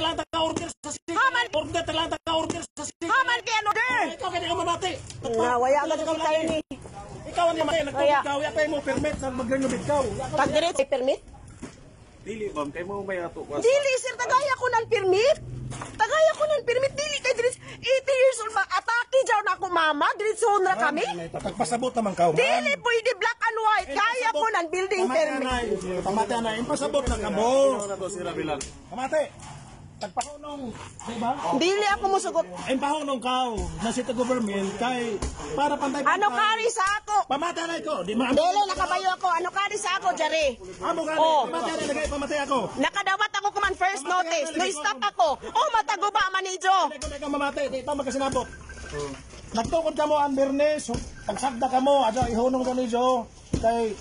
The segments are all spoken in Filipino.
lang taga-order sa city. Haman! Order lang taga-order sa city. Haman kaya no, sir! Ikaw kaya ka mamati. Nawaya ka sa tayo ni. Ikaw ang yamay, nagtutikaw. Yapay mo permit na mag-renovate ka. Tagdiret may permit? Dili, ma'am. Kayo mo may ato ka. Dili, sir. Tagaya ko ng permit. Tagaya ko ng permit. Dili kay Dili. 80 years old ba? Atake dyan na ako, mama. Diretso na kami. Tagpasabot naman ka. Dili, pwede black and white. Kaya ko ng building permit. Pamati na, impasabot na ka mo. Ano na to, Sir Abilan? Pamati. Tagpahunong, di ba? Dili ako musugot. Impahunong ka na city government kay para pantay. Ano kari sa ako? Pamati na iko. Di ma. Dili, nakabayo ako. Ano kari sa ako, Jare? Amo ka. Oh. Pamati na lagay pamati ako. Nakadawat ako kuman first notice. No stop ako. Oh, matago ba, manidyo? Kung ikaw mamati, di pa magkasinabot. Nagtukod ka mo ang Bernes, pagsagda ka mo, adyo ihunong ka niyo kay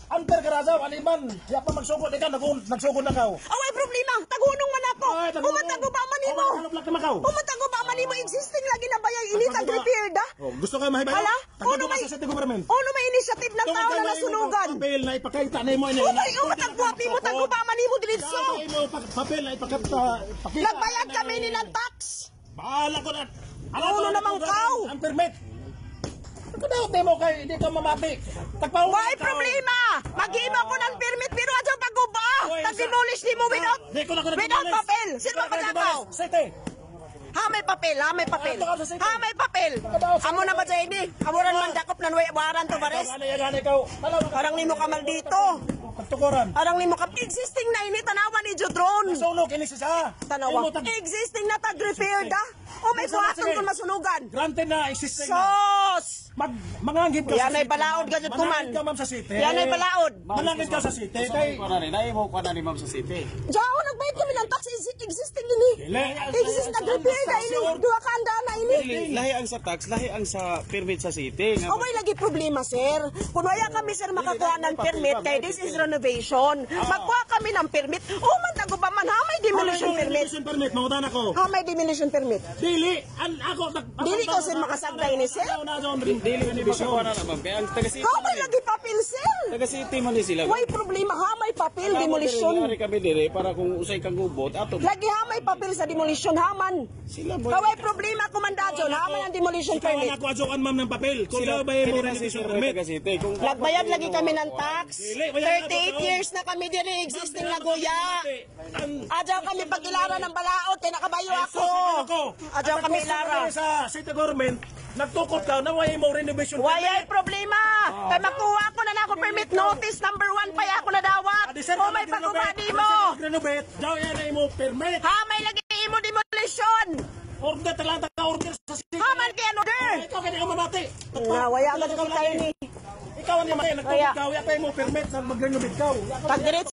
Anter ka razaw, aliman, ya pa magsugod ikaw, nagsugod na ka. Away problema, tagunong man ako. Umatago ba man nimo? Umatago ba man nimo existing lagi na bayay init ang repair da? Gusto ka mahibayo? Hala? Tagudo ka sa city government. Ono may initiative ng tao na nasunugan? Papel na ipakita na mo ini. Umatagwapi mo tago ba man nimo diretso? Papel na ipakita. Nagbayad kami ni ng tax. Bahala ko na. Uno namang kaw. Ang permit. Kadaw mo kay hindi ka mamati. Why problema? Mag-iba ko ng permit pero adyo paguba. Tag-demolish ni mo without papel. Sino ba pagkakaw? City. Ha, may papel, ha, may papel. Ha, may papel. Amo na ba dyan ini? Amo ran man dakop na waran to bares. Parang nimo kamal dito. Pagtukuran. Parang nimo ka existing na ini tanawan ni drone. Sunog ini siya. Tanawa. Existing na tag-repair da. O may buhaton kung masunugan. Granted na existing na. Sos! Mangangib ka sa city. Yan ay balaod ka dyan kuman. Manangib ka ma'am sa city. Yan ay balaod. Manangib ka sa city. Kay Mo ko na ni ma'am sa city. Diyan, nagbayad kami ng tax existing ini. Exist nag-repair na ini. Dua ka anda na ini. Lahi ang sa tax, lahi ang sa permit sa city. O may lagi problema, sir. Kung wala kami, sir, makakuha ng permit, kaya this is renovation. Magkuha kami ng permit. O, mantago ba man, ha? May demolition permit. demolition permit, mangutan ako. Ha, may demolition permit. Dili, ako Dili ko, sir, makasagday ni, sir. Dili ni bisa ko na ma'am. Kaya ang taga city. Ha, may lagi papel, sir. Taga city man ni sila. May problema, ha? May papel, demolition. Ari kami dire para kung usay kang gubot ato. Lagi, ha? May papel sa demolition, ha, man. Sila mo. Kaway problema, komandadyon, ha? Man ang demolition Ikaw ang permit. ako adyokan ma'am ng papel. Kung Sila daw ba mo renovation permit. taga city. Kung Nagbayad lagi kami ng tax. 38 years na kami din existing na guya. Adyaw kami pag-ilara ng balaot, kaya nakabayo ako. Adyaw kami ilara. Sa city government, nagtukod ka na why mo renovation permit. Why ay problema? Kaya makuha ko na ako permit notice number 1 pa ako na dawat. O may pagubadi mo. Renovate, daw yan ay mo permit. Ha, may lagi mo demolition. Order lang taga-order sa city. Ha, man kaya order. Ikaw kaya ka mamati. Nawaya ka sa tayo ni. Ikaw ang yamay, nagtutikaw, yapay mo permit na mag-renovate ka. Tagdiret